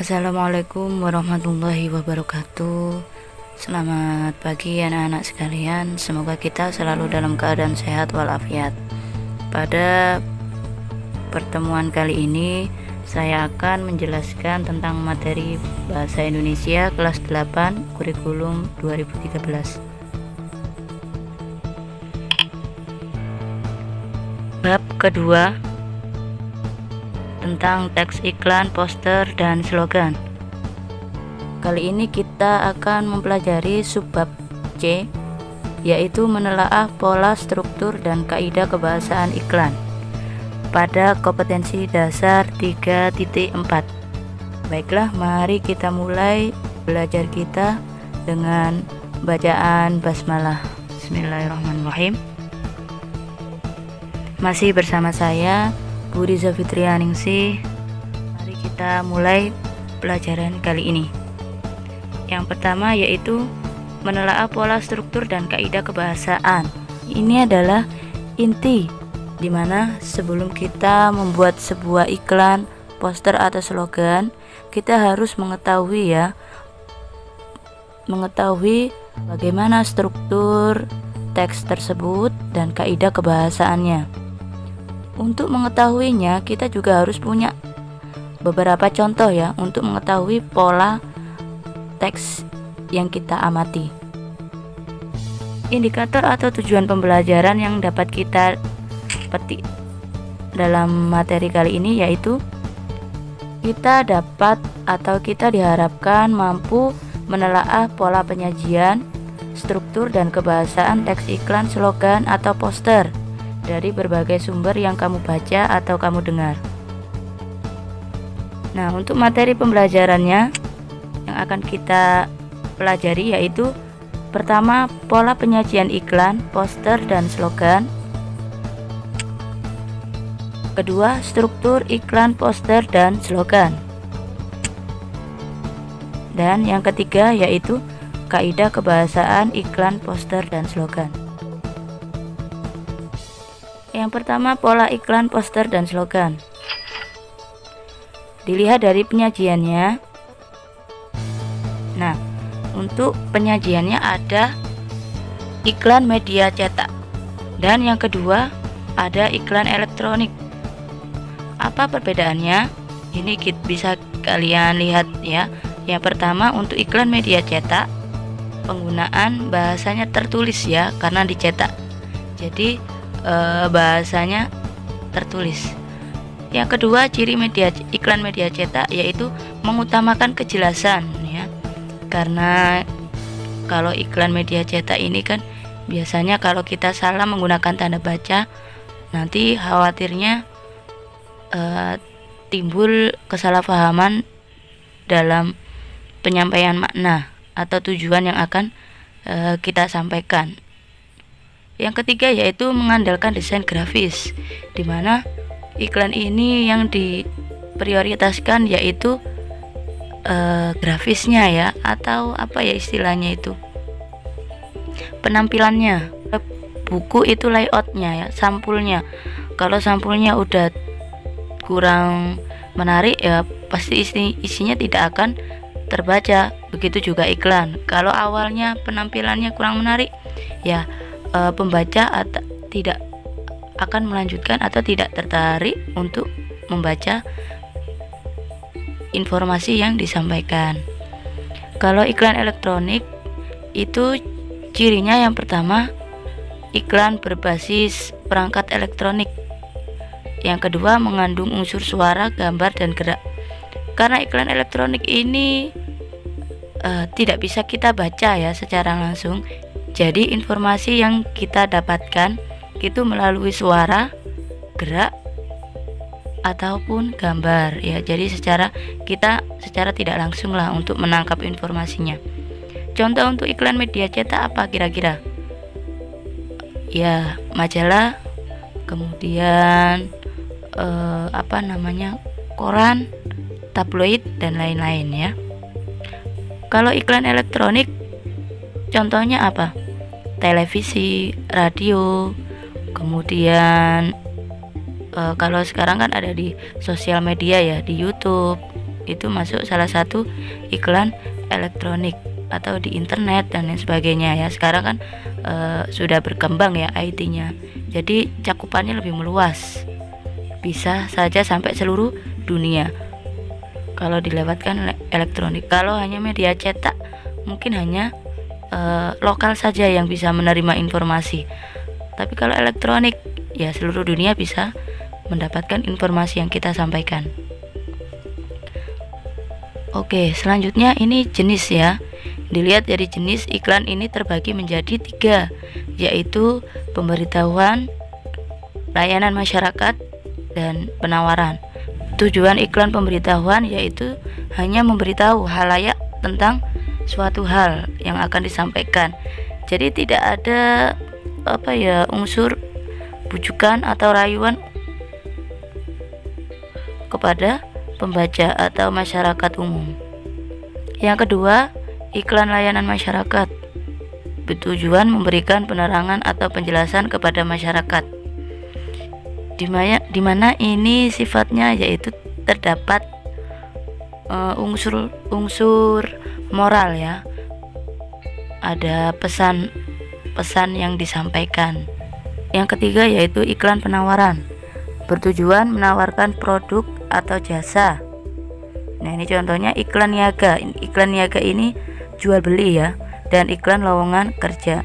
Assalamualaikum warahmatullahi wabarakatuh. Selamat pagi anak-anak sekalian. Semoga kita selalu dalam keadaan sehat walafiat. Pada pertemuan kali ini saya akan menjelaskan tentang materi Bahasa Indonesia kelas 8 kurikulum 2013. Bab kedua tentang teks iklan, poster, dan slogan. Kali ini kita akan mempelajari subbab C, yaitu menelaah pola, struktur, dan kaidah kebahasaan iklan pada kompetensi dasar 3.4. Baiklah, mari kita mulai belajar kita dengan bacaan basmalah. Bismillahirrahmanirrahim. Masih bersama saya Budi Zafitrianingsih. Mari kita mulai pelajaran kali ini. Yang pertama yaitu menelaah pola, struktur, dan kaidah kebahasaan. Ini adalah inti dimana sebelum kita membuat sebuah iklan, poster, atau slogan, kita harus mengetahui bagaimana struktur teks tersebut dan kaidah kebahasaannya. Untuk mengetahuinya, kita juga harus punya beberapa contoh untuk mengetahui pola teks yang kita amati. Indikator atau tujuan pembelajaran yang dapat kita petik dalam materi kali ini yaitu kita diharapkan mampu menelaah pola penyajian, struktur, dan kebahasaan teks iklan, slogan, atau poster dari berbagai sumber yang kamu baca atau kamu dengar. Nah, untuk materi pembelajarannya yang akan kita pelajari yaitu pertama, pola penyajian iklan, poster, dan slogan. Kedua, struktur iklan, poster, dan slogan. Dan yang ketiga yaitu kaidah kebahasaan iklan, poster, dan slogan. Yang pertama, pola iklan, poster, dan slogan. Dilihat dari penyajiannya. Nah, untuk penyajiannya ada iklan media cetak. Dan yang kedua, ada iklan elektronik. Apa perbedaannya? Ini bisa kalian lihat ya. Yang pertama, untuk iklan media cetak, penggunaan bahasanya tertulis karena dicetak. Jadi bahasanya tertulis. Yang kedua, ciri iklan media cetak yaitu mengutamakan kejelasan karena kalau iklan media cetak ini kan biasanya kalau kita salah menggunakan tanda baca, nanti khawatirnya timbul kesalahpahaman dalam penyampaian makna atau tujuan yang akan kita sampaikan. Yang ketiga yaitu mengandalkan desain grafis, di mana iklan ini yang diprioritaskan yaitu grafisnya atau apa istilahnya itu, penampilannya. Buku itu layoutnya sampulnya. Kalau sampulnya udah kurang menarik pasti isinya tidak akan terbaca. Begitu juga iklan. Kalau awalnya penampilannya kurang menarik pembaca tidak akan melanjutkan atau tidak tertarik untuk membaca informasi yang disampaikan. Kalau iklan elektronik itu cirinya yang pertama, iklan berbasis perangkat elektronik. Yang kedua, mengandung unsur suara, gambar, dan gerak. Karena iklan elektronik ini tidak bisa kita baca secara langsung. Jadi informasi yang kita dapatkan itu melalui suara, gerak, ataupun gambar Jadi secara tidak langsung untuk menangkap informasinya. Contoh untuk iklan media cetak apa kira-kira? Majalah, kemudian koran, tabloid, dan lain-lain Kalau iklan elektronik contohnya apa? Televisi, radio, kemudian kalau sekarang kan ada di sosial media di YouTube itu masuk salah satu iklan elektronik atau di internet dan lain sebagainya ya. Sekarang kan sudah berkembang ya IT-nya, jadi cakupannya lebih meluas, bisa saja sampai seluruh dunia kalau dilewatkan elektronik. Kalau hanya media cetak mungkin hanya lokal saja yang bisa menerima informasi, tapi kalau elektronik ya seluruh dunia bisa mendapatkan informasi yang kita sampaikan. Oke, selanjutnya ini jenis ya. Dilihat dari jenis, iklan ini terbagi menjadi 3, yaitu pemberitahuan, layanan masyarakat, dan penawaran. Tujuan iklan pemberitahuan yaitu hanya memberitahu halayak tentang suatu hal yang akan disampaikan. Jadi tidak ada unsur bujukan atau rayuan kepada pembaca atau masyarakat umum. Yang kedua, iklan layanan masyarakat bertujuan memberikan penerangan atau penjelasan kepada masyarakat, di mana ini sifatnya yaitu terdapat unsur moral ya, ada pesan yang disampaikan. Yang ketiga yaitu iklan penawaran, bertujuan menawarkan produk atau jasa. Nah, ini contohnya iklan niaga. Iklan niaga ini jual beli ya, dan iklan lowongan kerja.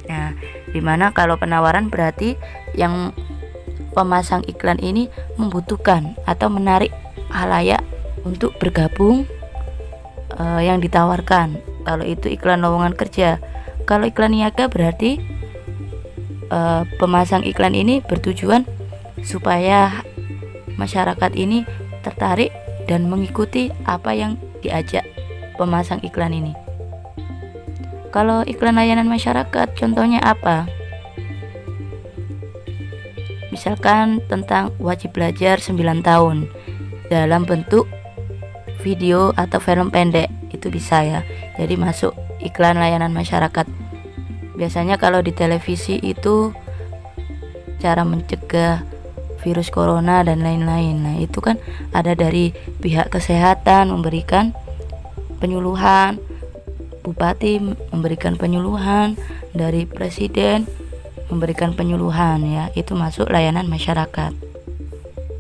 Nah, dimana kalau penawaran berarti yang pemasang iklan ini membutuhkan atau menarik halayak untuk bergabung yang ditawarkan. Kalau itu iklan lowongan kerja. Kalau iklan niaga berarti pemasang iklan ini bertujuan supaya masyarakat ini tertarik dan mengikuti apa yang diajak pemasang iklan ini. Kalau iklan layanan masyarakat contohnya apa? Misalkan tentang wajib belajar 9 tahun dalam bentuk video atau film pendek, itu bisa ya. Jadi masuk iklan layanan masyarakat. Biasanya kalau di televisi itu cara mencegah virus corona dan lain-lain. Nah, itu kan ada dari pihak kesehatan memberikan penyuluhan, bupati memberikan penyuluhan, dari presiden memberikan penyuluhan ya, itu masuk layanan masyarakat.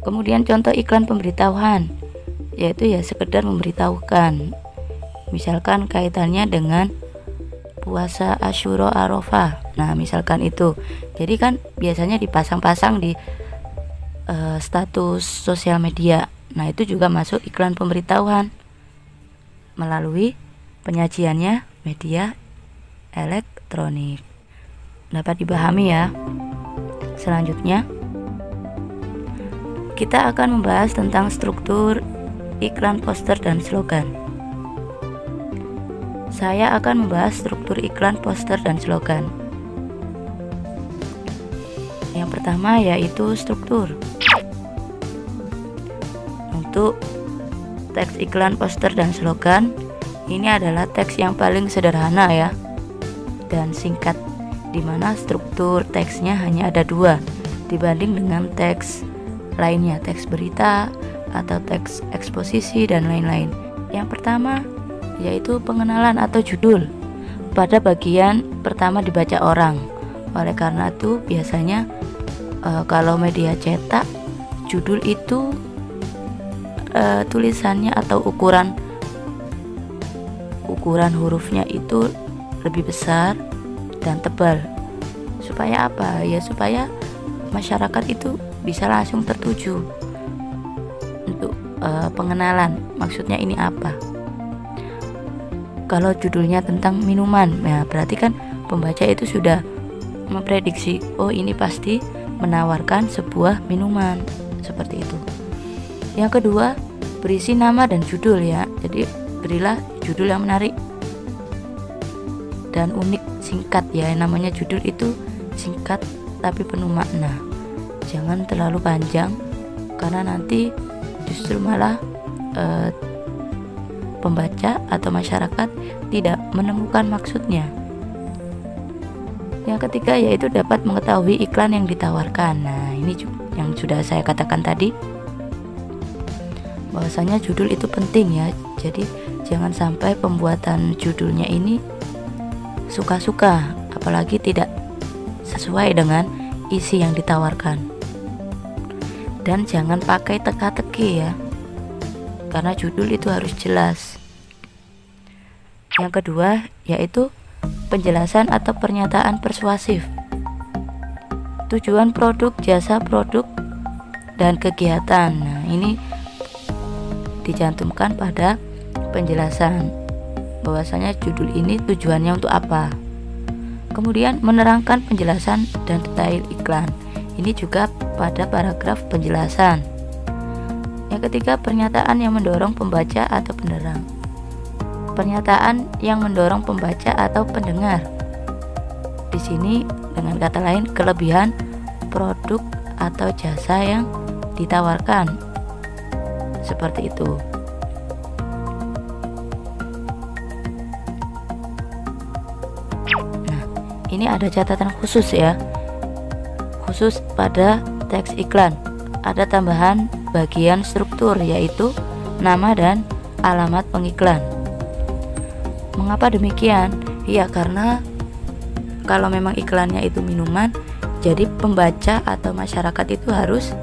Kemudian contoh iklan pemberitahuan, yaitu ya sekedar memberitahukan. Misalkan kaitannya dengan puasa Asyura Arafah. Nah, misalkan itu. Jadi kan biasanya dipasang-pasang di status sosial media. Nah, itu juga masuk iklan pemberitahuan melalui penyajiannya media elektronik. Dapat dipahami ya. Selanjutnya kita akan membahas tentang struktur iklan, poster, dan slogan. Saya akan membahas struktur iklan, poster, dan slogan. Yang pertama yaitu struktur. Untuk teks iklan, poster, dan slogan, ini adalah teks yang paling sederhana ya dan singkat, dimana struktur teksnya hanya ada 2 dibanding dengan teks lainnya, teks berita atau teks eksposisi dan lain-lain. Yang pertama yaitu pengenalan atau judul. Pada bagian pertama dibaca orang. Oleh karena itu biasanya kalau media cetak, judul itu tulisannya atau ukuran hurufnya itu lebih besar dan tebal. Supaya apa? Ya supaya masyarakat itu bisa langsung tertuju untuk pengenalan, maksudnya ini apa. Kalau judulnya tentang minuman, nah berarti kan pembaca itu sudah memprediksi, oh ini pasti menawarkan sebuah minuman, seperti itu. Yang kedua, berisi nama dan judul ya. Jadi berilah judul yang menarik dan unik, singkat ya. Namanya judul itu singkat tapi penuh makna. Jangan terlalu panjang karena nanti justru malah pembaca atau masyarakat tidak menemukan maksudnya. Yang ketiga yaitu dapat mengetahui iklan yang ditawarkan. Nah, ini yang sudah saya katakan tadi. bahwasanya judul itu penting ya. Jadi jangan sampai pembuatan judulnya ini suka-suka, apalagi tidak sesuai dengan isi yang ditawarkan. Dan jangan pakai teka-teki ya, karena judul itu harus jelas. Yang kedua yaitu penjelasan atau pernyataan persuasif. Tujuan produk, jasa produk, dan kegiatan. Nah, ini dicantumkan pada penjelasan bahwasanya judul ini tujuannya untuk apa. Kemudian menerangkan penjelasan dan detail iklan. Ini juga pada paragraf penjelasan. Yang ketiga, pernyataan yang mendorong pembaca atau penerang. Pernyataan yang mendorong pembaca atau pendengar. Di sini dengan kata lain kelebihan produk atau jasa yang ditawarkan. Seperti itu. Nah, ini ada catatan khusus ya. Khusus pada teks iklan. Ada tambahan bagian struktur yaitu nama dan alamat pengiklan. Mengapa demikian? Ya karena kalau memang iklannya itu minuman, jadi pembaca atau masyarakat itu harus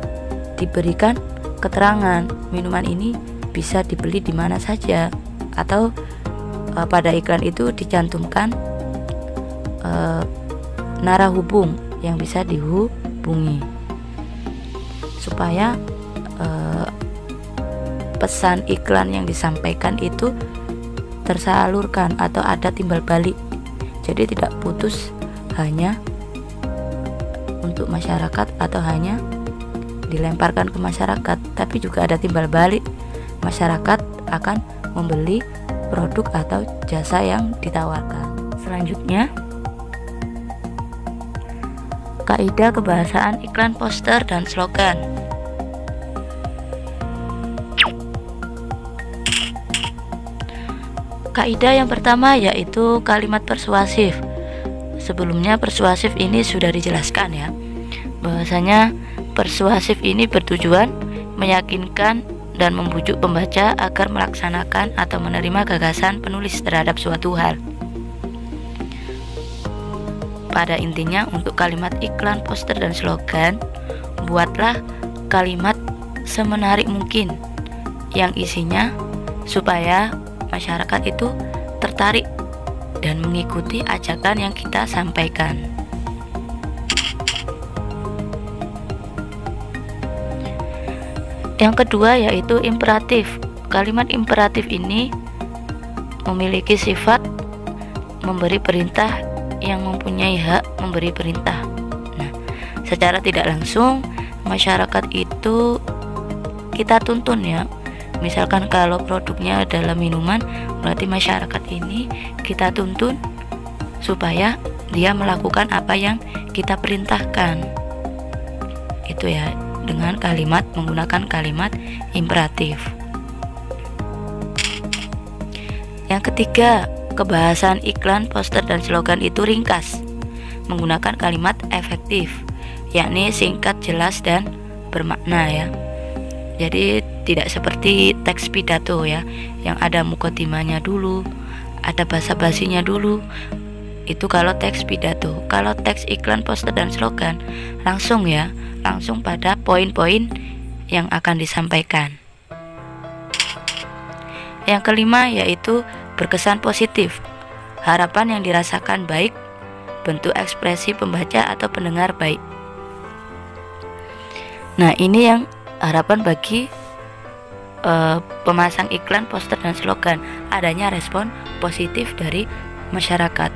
diberikan keterangan minuman ini bisa dibeli di mana saja, atau pada iklan itu dicantumkan narah hubung yang bisa dihubungi supaya pesan iklan yang disampaikan itu tersalurkan atau ada timbal balik. Jadi tidak putus hanya untuk masyarakat atau hanya dilemparkan ke masyarakat, tapi juga ada timbal balik. Masyarakat akan membeli produk atau jasa yang ditawarkan. Selanjutnya, kaidah kebahasaan iklan, poster, dan slogan. Kaidah yang pertama yaitu kalimat persuasif. Sebelumnya persuasif ini sudah dijelaskan ya, bahwasanya persuasif ini bertujuan meyakinkan dan membujuk pembaca agar melaksanakan atau menerima gagasan penulis terhadap suatu hal. Pada intinya untuk kalimat iklan, poster, dan slogan, buatlah kalimat semenarik mungkin yang isinya supaya masyarakat itu tertarik dan mengikuti ajakan yang kita sampaikan. Yang kedua yaitu imperatif. Kalimat imperatif ini memiliki sifat memberi perintah yang mempunyai hak memberi perintah. Nah, secara tidak langsung masyarakat itu kita tuntun ya. Misalkan kalau produknya adalah minuman, berarti masyarakat ini kita tuntun supaya dia melakukan apa yang kita perintahkan. Itu ya, dengan menggunakan kalimat imperatif. Yang ketiga, kebahasan iklan, poster, dan slogan itu ringkas, menggunakan kalimat efektif, yakni singkat, jelas, dan bermakna ya. Jadi tidak seperti teks pidato ya, yang ada mukotimanya dulu, ada basa-basinya dulu. Itu kalau teks pidato. Kalau teks iklan, poster, dan slogan langsung ya, langsung pada poin-poin yang akan disampaikan. Yang kelima yaitu berkesan positif, harapan yang dirasakan baik, bentuk ekspresi pembaca atau pendengar baik. Nah, ini yang harapan bagi pemasang iklan, poster, dan slogan, adanya respon positif dari masyarakat.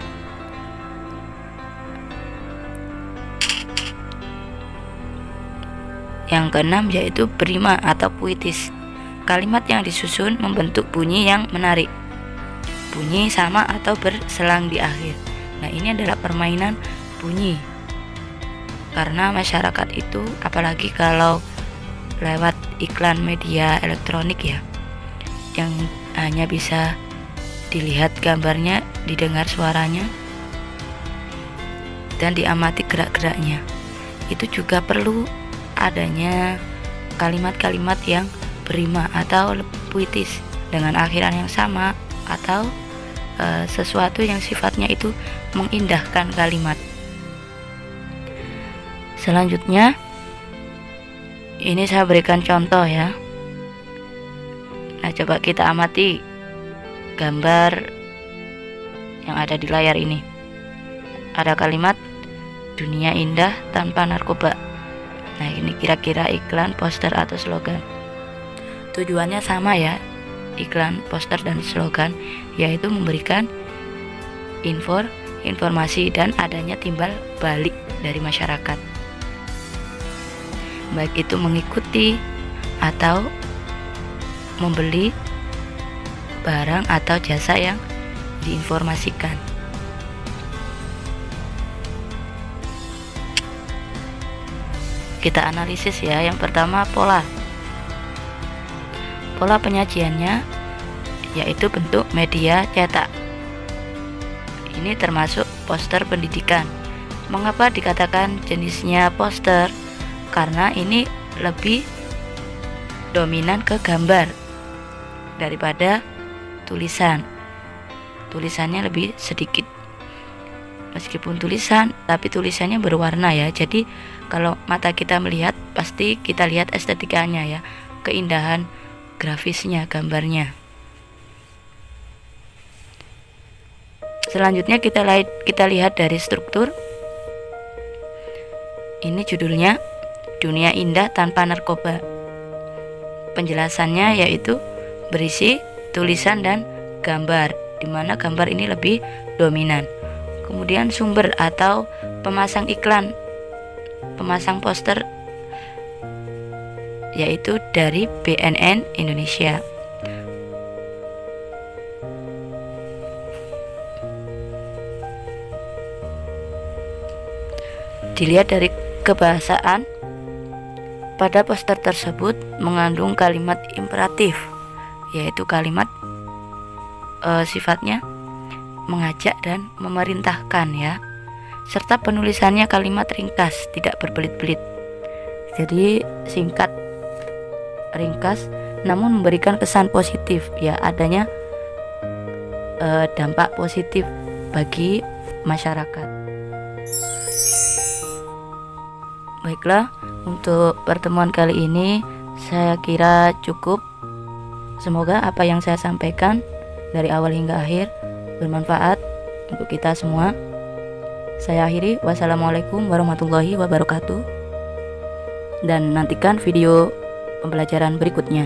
Yang keenam yaitu prima atau puitis, kalimat yang disusun membentuk bunyi yang menarik, bunyi sama atau berselang di akhir. Nah, ini adalah permainan bunyi, karena masyarakat itu apalagi kalau lewat iklan media elektronik ya, yang hanya bisa dilihat gambarnya, didengar suaranya, dan diamati gerak-geraknya. Itu juga perlu adanya kalimat-kalimat yang berima atau puitis dengan akhiran yang sama, atau sesuatu yang sifatnya itu mengindahkan kalimat. Selanjutnya, ini saya berikan contoh ya. Nah, coba kita amati gambar yang ada di layar ini. Ada kalimat dunia indah tanpa narkoba. Nah, ini kira-kira iklan, poster, atau slogan. Tujuannya sama ya, iklan, poster, dan slogan, yaitu memberikan informasi dan adanya timbal balik dari masyarakat, baik itu mengikuti atau membeli barang atau jasa yang diinformasikan. Kita analisis ya. Yang pertama, pola penyajiannya yaitu bentuk media cetak. Ini termasuk poster pendidikan. Mengapa dikatakan jenisnya poster? Karena ini lebih dominan ke gambar daripada tulisan. Tulisannya lebih sedikit. Meskipun tulisan, tapi tulisannya berwarna ya. Jadi kalau mata kita melihat, pasti kita lihat estetikanya ya, keindahan grafisnya, gambarnya. Selanjutnya kita lihat dari struktur. Ini judulnya Dunia Indah Tanpa Narkoba. Penjelasannya yaitu berisi tulisan dan gambar, di mana gambar ini lebih dominan. Kemudian sumber atau pemasang iklan, pemasang poster, yaitu dari BNN Indonesia. Dilihat dari kebahasaan, pada poster tersebut mengandung kalimat imperatif, yaitu kalimat sifatnya mengajak dan memerintahkan ya, serta penulisannya kalimat ringkas, tidak berbelit-belit. Jadi singkat, ringkas, namun memberikan kesan positif ya, adanya dampak positif bagi masyarakat. Baiklah, untuk pertemuan kali ini saya kira cukup. Semoga apa yang saya sampaikan dari awal hingga akhir bermanfaat untuk kita semua. Saya akhiri, wassalamualaikum warahmatullahi wabarakatuh, dan nantikan video pembelajaran berikutnya.